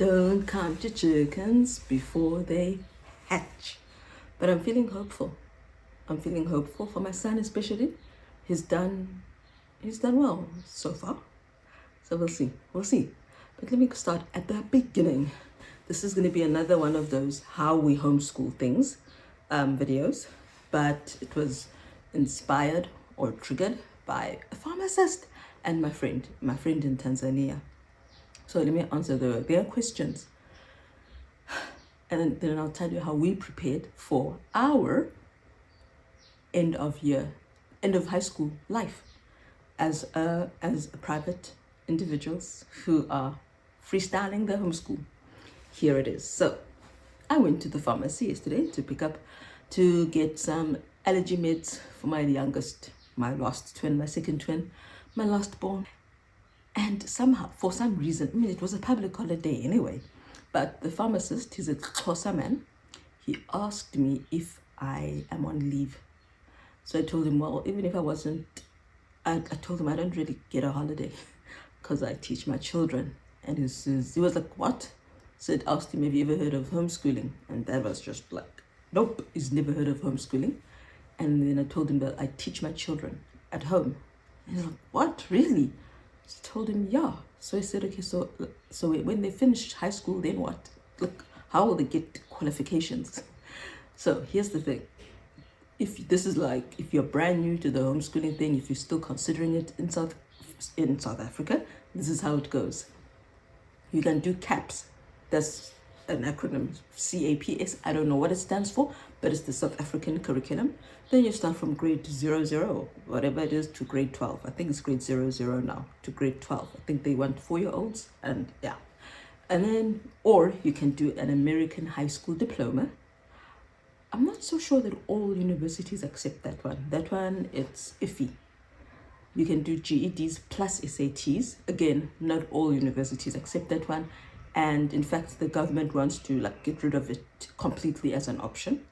Don't count your chickens before they hatch. But I'm feeling hopeful. I'm feeling hopeful for my son especially. He's done well so far. So we'll see. We'll see. But let me start at the beginning. This is going to be another one of those how we homeschool things videos, but it was inspired or triggered by a pharmacist and my friend in Tanzania. So let me answer their questions, and then I'll tell you how we prepared for our end of high school life as private individuals who are freestyling their homeschool. Here it is. So I went to the pharmacy yesterday to get some allergy meds for my youngest, my last twin, my second twin, my last born. And somehow, for some reason, I mean, it was a public holiday anyway, but the pharmacist, he's a Xhosa man, he asked me if I am on leave. So I told him, well, even if I wasn't, I told him I don't really get a holiday because I teach my children. And he was like, what? So I asked him, have you ever heard of homeschooling? And that was just like, nope, he's never heard of homeschooling. And then I told him that I teach my children at home. And he's like, what, really? So I told him, yeah. So he said, okay, so when they finish high school, then what? Look, how will they get qualifications? So here's the thing. If you're brand new to the homeschooling thing, if you're still considering it in South Africa, this is how it goes. You can do CAPS. That's an acronym, CAPS. I don't know what it stands for, but it's the South African curriculum. Then you start from grade 00, whatever it is, to grade 12. I think it's grade 00 now, to grade 12. I think they want 4-year-olds, and yeah. And then, or you can do an American high school diploma. I'm not so sure that all universities accept that one. That one, it's iffy. You can do GEDs plus SATs. Again, not all universities accept that one. And in fact, the government wants to get rid of it completely as an option.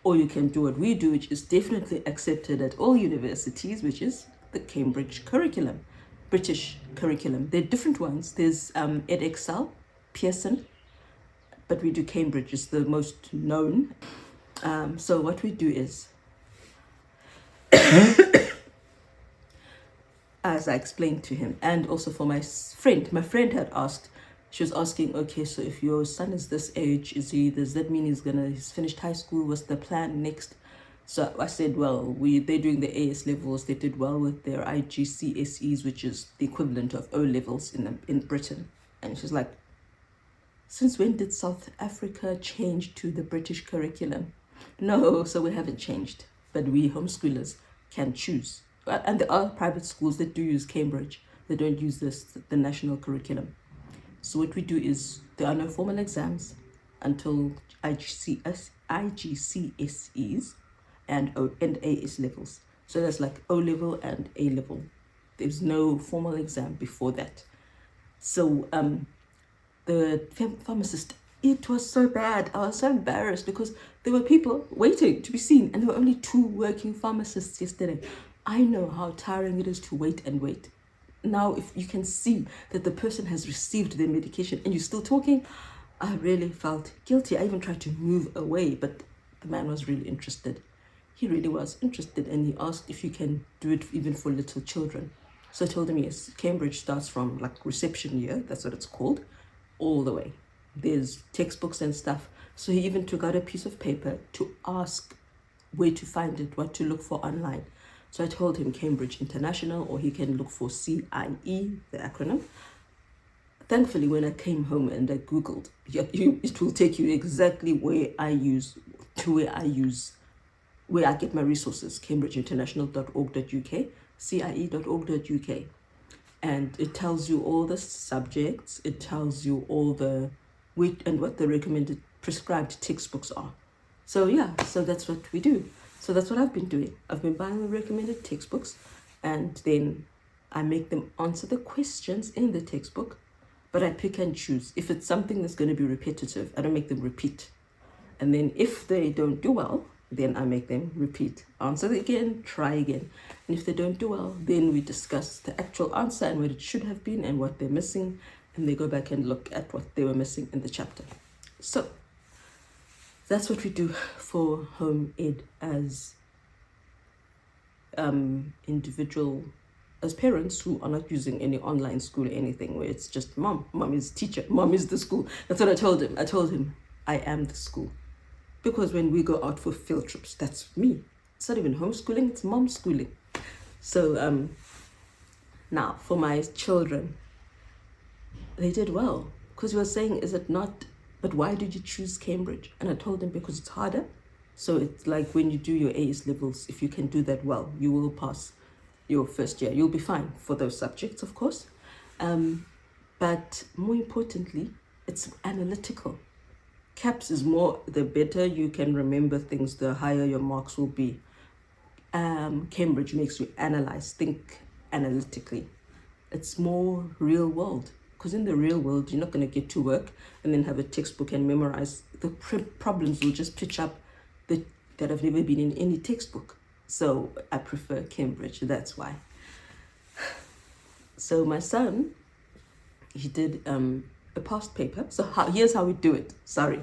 Or you can do what we do, which is definitely accepted at all universities, which is the Cambridge curriculum, British curriculum. There are different ones. There's edXL, Pearson, but we do Cambridge, is the most known. So what we do is, as I explained to him, and also for my friend had asked, she was asking, okay, so if your son is this age, does that mean he's finished high school? What's the plan next? So I said, well, they're doing the AS levels. They did well with their IGCSEs, which is the equivalent of O levels in Britain. And she's like, since when did South Africa change to the British curriculum? No, so we haven't changed, but we homeschoolers can choose. And there are private schools that do use Cambridge. They don't use the national curriculum. So what we do is, there are no formal exams until IGCSEs and AS levels. So that's like O level and A level. There's no formal exam before that. So the pharmacist, it was so bad. I was so embarrassed because there were people waiting to be seen, and there were only 2 working pharmacists yesterday. I know how tiring it is to wait and wait. Now, if you can see that the person has received their medication and you're still talking, I really felt guilty. I even tried to move away, but the man was really interested. He really was interested, and he asked if you can do it even for little children. So I told him, yes, Cambridge starts from reception year, that's what it's called, all the way. There's textbooks and stuff. So he even took out a piece of paper to ask where to find it, what to look for online. So I told him Cambridge International, or he can look for CIE, the acronym. Thankfully, when I came home and I Googled, it will take you exactly where I get my resources, cambridgeinternational.org.uk, cie.org.uk. And it tells you all the subjects, it tells you all the weight and what the recommended prescribed textbooks are. So yeah, so that's what we do. So that's what I've been doing. I've been buying the recommended textbooks, and then I make them answer the questions in the textbook, but I pick and choose. If it's something that's going to be repetitive, I don't make them repeat. And then if they don't do well, then I make them repeat. Answer again, try again. And if they don't do well, then we discuss the actual answer and what it should have been and what they're missing. and they go back and look at what they were missing in the chapter. So that's what we do for home ed as individual, as parents who are not using any online school or anything, where it's just mom is teacher, mom is the school. That's what I told him. I told him I am the school. Because when we go out for field trips, that's me. It's not even homeschooling, it's mom schooling. So now for my children, they did well. Because he was saying, is it not, but why did you choose Cambridge? And I told him because it's harder. So it's like when you do your AS levels, if you can do that well, you will pass your first year. You'll be fine for those subjects, of course. But more importantly, it's analytical. CAPS is more, the better you can remember things, the higher your marks will be. Cambridge makes you analyze, think analytically. It's more real world. Because in the real world, you're not going to get to work and then have a textbook and memorize. The problems will just pitch up that have never been in any textbook. So I prefer Cambridge, that's why. So my son, he did a past paper. So here's how we do it. Sorry.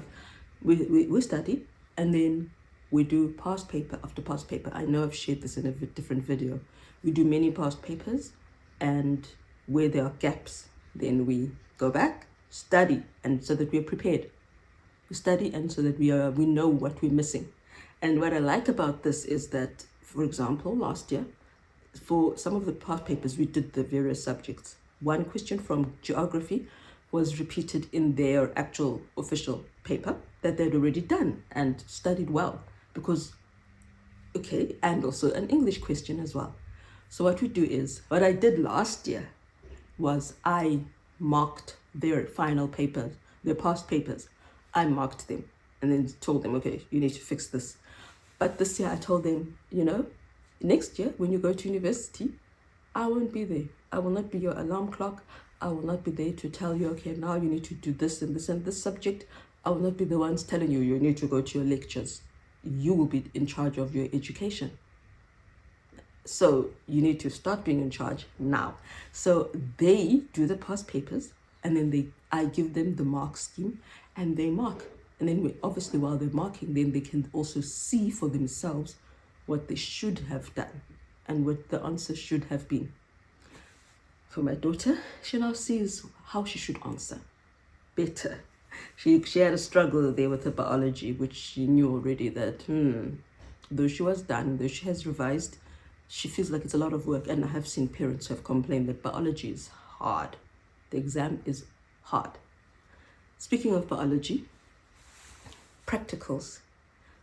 We study and then we do past paper after past paper. I know I've shared this in a different video. We do many past papers, and where there are gaps, then we go back, study, and so that we're prepared. We study and so that we know what we're missing. And what I like about this is that, for example, last year, for some of the past papers, we did the various subjects. One question from geography was repeated in their actual official paper that they'd already done and studied well and also an English question as well. So what we do is, what I did last year was I marked their final papers, their past papers. I marked them and then told them, okay, you need to fix this. But this year I told them, next year when you go to university, I won't be there. I will not be your alarm clock. I will not be there to tell you, okay, now you need to do this and this and this subject. I will not be the ones telling you you need to go to your lectures. You will be in charge of your education. So you need to start being in charge now. So they do the past papers, and then I give them the mark scheme and they mark. And then obviously while they're marking, then they can also see for themselves what they should have done and what the answer should have been. For my daughter, she now sees how she should answer better. She had a struggle there with her biology, which she knew already that, though she was done, though she has revised, she feels like it's a lot of work. And I have seen parents who have complained that biology is hard. The exam is hard. Speaking of biology, practicals.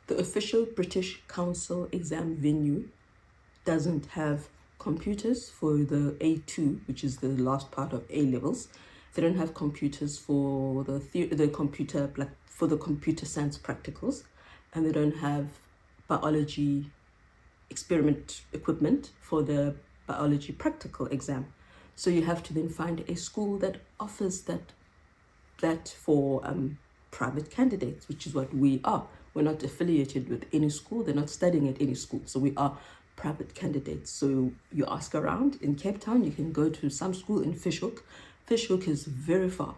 The official British Council exam venue doesn't have computers for the A2, which is the last part of A levels. They don't have computers for the computer science practicals, and they don't have biology experiment equipment for the biology practical exam. So you have to then find a school that offers that for private candidates, which is what we are. We're not affiliated with any school. They're not studying at any school. So we are private candidates. So you ask around in Cape Town, you can go to some school in Fishhook. Fishhook is very far.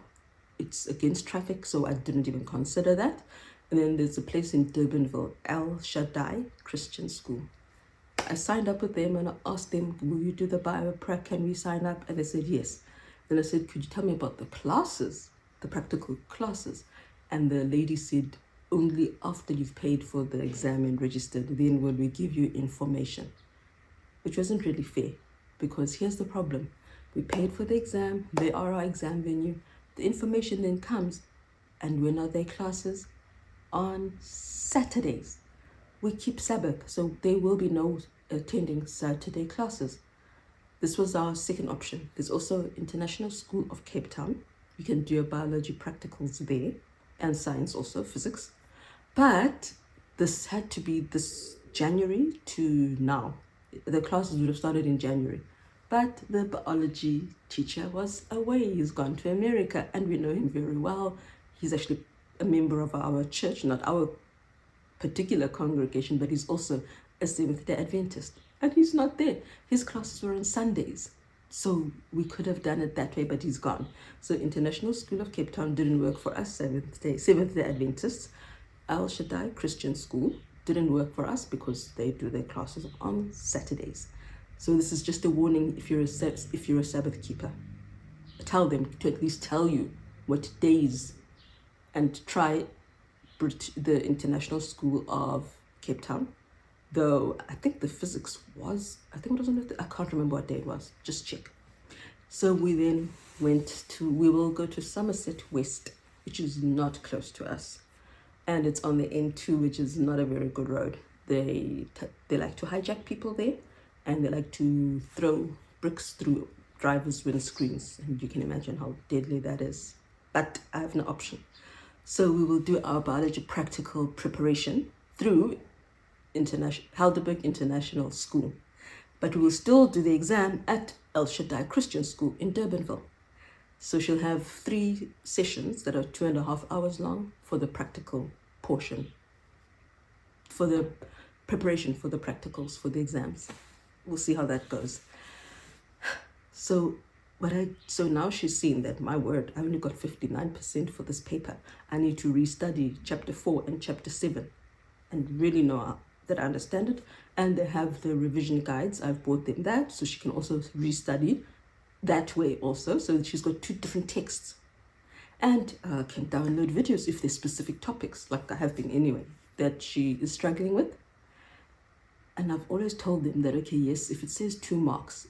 It's against traffic, so I didn't even consider that. And then there's a place in Durbanville, El Shaddai Christian School. I signed up with them and I asked them, will you do the bioprac? Can we sign up? And they said yes. Then I said, could you tell me about the classes, the practical classes? And the lady said, only after you've paid for the exam and registered, then will we give you information. Which wasn't really fair, because here's the problem. We paid for the exam, they are our exam venue. The information then comes, and when are their classes? On Saturdays. We keep Sabbath, so there will be no attending Saturday classes. This was our second option. There's also International School of Cape Town. You can do your biology practicals there, and science also, physics. But this had to be this January to now. The classes would have started in January. But the biology teacher was away. He's gone to America, and we know him very well. He's actually a member of our church, not our particular congregation, but he's also a Seventh-day Adventist. And he's not there. His classes were on Sundays. So we could have done it that way, but he's gone. So International School of Cape Town didn't work for us, Seventh-day Adventists. Al Shaddai Christian School didn't work for us because they do their classes on Saturdays. So this is just a warning if you're a Sabbath keeper. Tell them to at least tell you what days, and try the International School of Cape Town. Though I think the physics was, I can't remember what day it was, just check. So we then we will go to Somerset West, which is not close to us. And it's on the N2, which is not a very good road. They like to hijack people there, and they like to throw bricks through drivers' windscreens. And you can imagine how deadly that is. But I have no option. So we will do our biology practical preparation through Heidelberg International School. But we will still do the exam at El Shaddai Christian School in Durbanville. So she'll have 3 sessions that are 2.5 hours long for the practical portion, for the preparation for the practicals, for the exams. We'll see how that goes. So now she's seen that, my word, I only got 59% for this paper. I need to restudy chapter 4 and chapter 7 and really know that I understand it. And they have the revision guides. I've bought them that, so she can also restudy that way also. So she's got 2 different texts, and can download videos if there's specific topics, like I have been anyway, that she is struggling with. And I've always told them that, okay, yes, if it says 2 marks,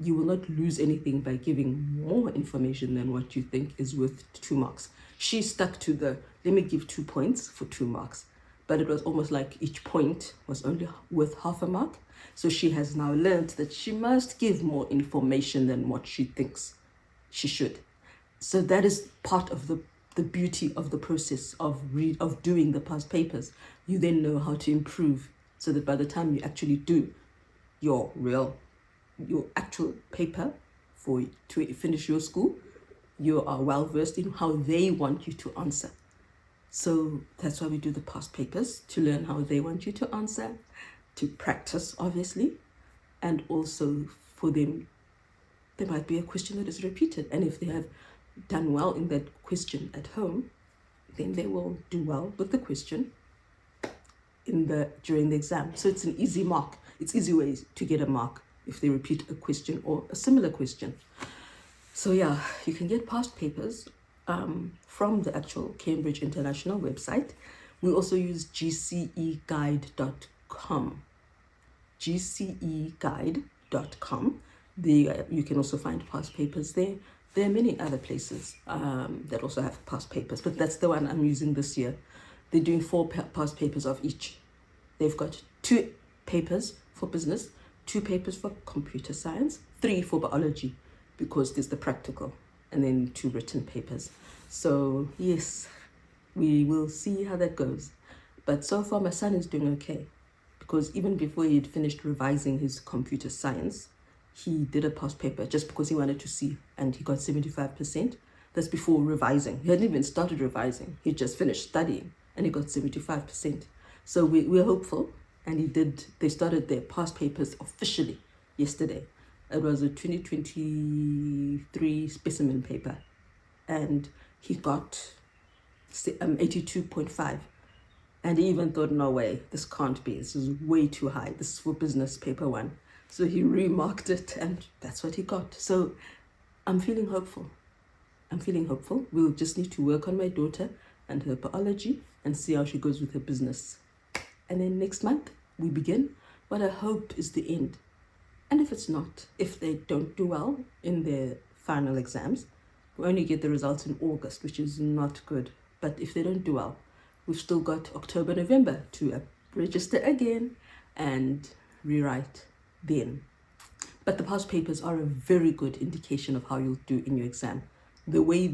you will not lose anything by giving more information than what you think is worth 2 marks. She stuck to let me give 2 points for 2 marks. But it was almost like each point was only worth half a mark. So she has now learned that she must give more information than what she thinks she should. So that is part of the beauty of the process of doing the past papers. You then know how to improve, so that by the time you actually do your actual paper to finish your school, you are well versed in how they want you to answer. So that's why we do the past papers, to learn how they want you to answer, to practice, obviously, and also for them, there might be a question that is repeated. And if they have done well in that question at home, then they will do well with the question during the exam. So it's an easy mark. It's easy ways to get a mark if they repeat a question or a similar question. So yeah, you can get past papers from the actual Cambridge International website. We also use gceguide.com. gceguide.com. You can also find past papers there. There are many other places that also have past papers, but that's the one I'm using this year. They're doing 4 past papers of each. They've got 2 papers for business, 2 papers for computer science, 3 for biology, because there's the practical, and then 2 written papers. So yes, we will see how that goes. But so far my son is doing okay, because even before he had finished revising his computer science, he did a past paper just because he wanted to see, and he got 75%. That's before revising. He hadn't even started revising. He just finished studying and he got 75%. So we're hopeful, and they started their past papers officially yesterday. It was a 2023 specimen paper, and he got 82.5. And he even thought, no way, this can't be. This is way too high. This is for business paper 1. So he remarked it, and that's what he got. So I'm feeling hopeful. We'll just need to work on my daughter and her biology and see how she goes with her business. And then next month we begin what I hope is the end. And if it's not, if they don't do well in their final exams, we only get the results in August, which is not good. But if they don't do well, we've still got October, November to register again and rewrite then. But the past papers are a very good indication of how you'll do in your exam. The way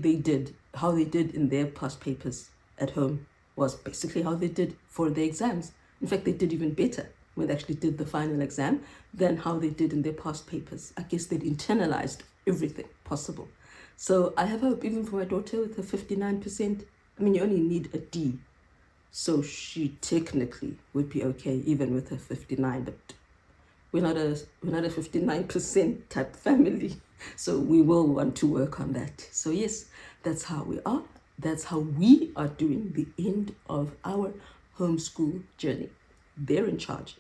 how they did in their past papers at home was basically how they did for the exams. In fact, they did even better when they actually did the final exam than how they did in their past papers. I guess they'd internalized everything possible. So I have hope, even for my daughter with her 59%. I mean, you only need a D. So she technically would be okay, even with her 59, but we're not a 59% type family. So we will want to work on that. So yes, that's how we are. That's how we are doing the end of our homeschool journey. They're in charge.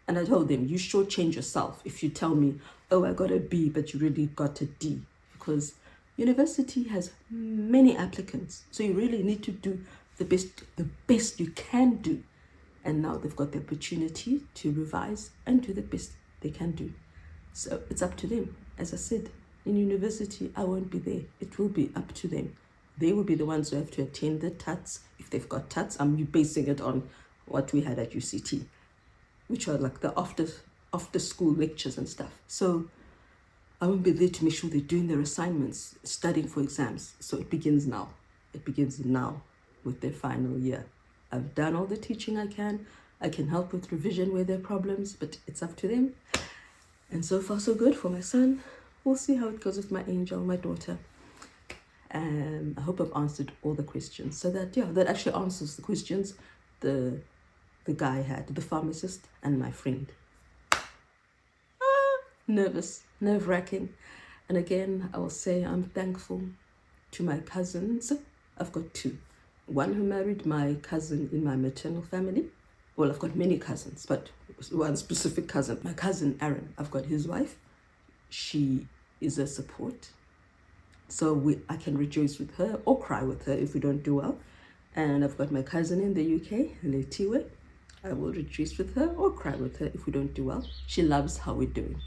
And I told them, you shortchange yourself if you tell me, oh, I got a B, but you really got a D. Because university has many applicants. So you really need to do the best you can do. And now they've got the opportunity to revise and do the best they can do. So it's up to them. As I said, in university, I won't be there. It will be up to them. They will be the ones who have to attend the TATs. If they've got TATs, I'm basing it on what we had at UCT, which are like the after school lectures and stuff. So I won't be there to make sure they're doing their assignments, studying for exams. So it begins now. It begins now with their final year. I've done all the teaching I can. I can help with revision where there are problems, but it's up to them. And so far, so good for my son. We'll see how it goes with my angel, my daughter. I hope I've answered all the questions. So that actually answers the questions the guy had, the pharmacist and my friend. Nervous, nerve-wracking. And again, I will say I'm thankful to my cousins. I've got two. One who married my cousin in my maternal family. Well, I've got many cousins, but one specific cousin. My cousin Aaron, I've got his wife. She is a support. So I can rejoice with her or cry with her if we don't do well. And I've got my cousin in the UK, Letiwe. I will rejoice with her or cry with her if we don't do well. She loves how we're doing.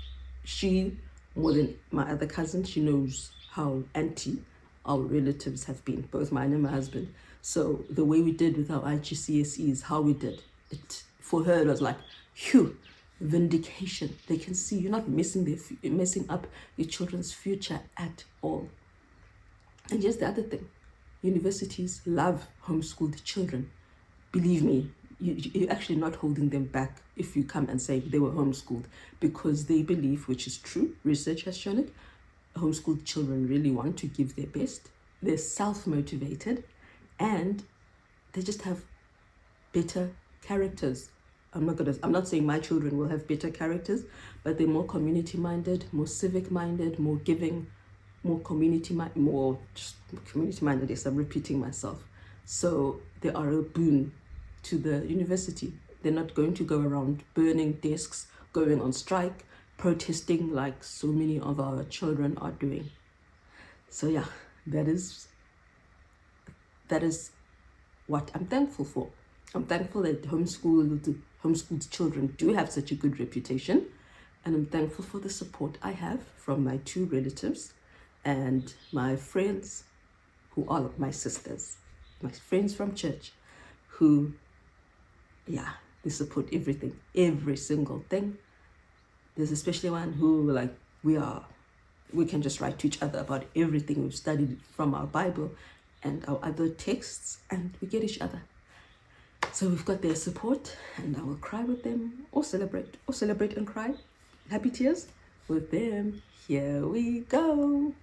She, more than my other cousin, she knows how anti our relatives have been, both mine and my husband. So the way we did with our IGCSE is how we did it. For her, it was like, phew, vindication. They can see you're not messing up your children's future at all. And here's the other thing. Universities love homeschooled children. Believe me, you're actually not holding them back if you come and say they were homeschooled, because they believe, which is true, research has shown it, homeschooled children really want to give their best. They're self-motivated and they just have better characters. I'm not saying my children will have better characters, but they're more community-minded, more civic-minded, more giving, more community-minded. Yes, I'm repeating myself. So they are a boon to the university. They're not going to go around burning desks, going on strike, protesting like so many of our children are doing. So yeah, that is what I'm thankful for. I'm thankful that homeschooled children do have such a good reputation, and I'm thankful for the support I have from my two relatives and my friends, who are my sisters, my friends from church, who, yeah, they support everything, every single thing. There's especially one who, like, we can just write to each other about everything we've studied from our Bible and our other texts, and we get each other. So we've got their support, and I will cry with them or celebrate and cry. Happy tears with them. Here we go.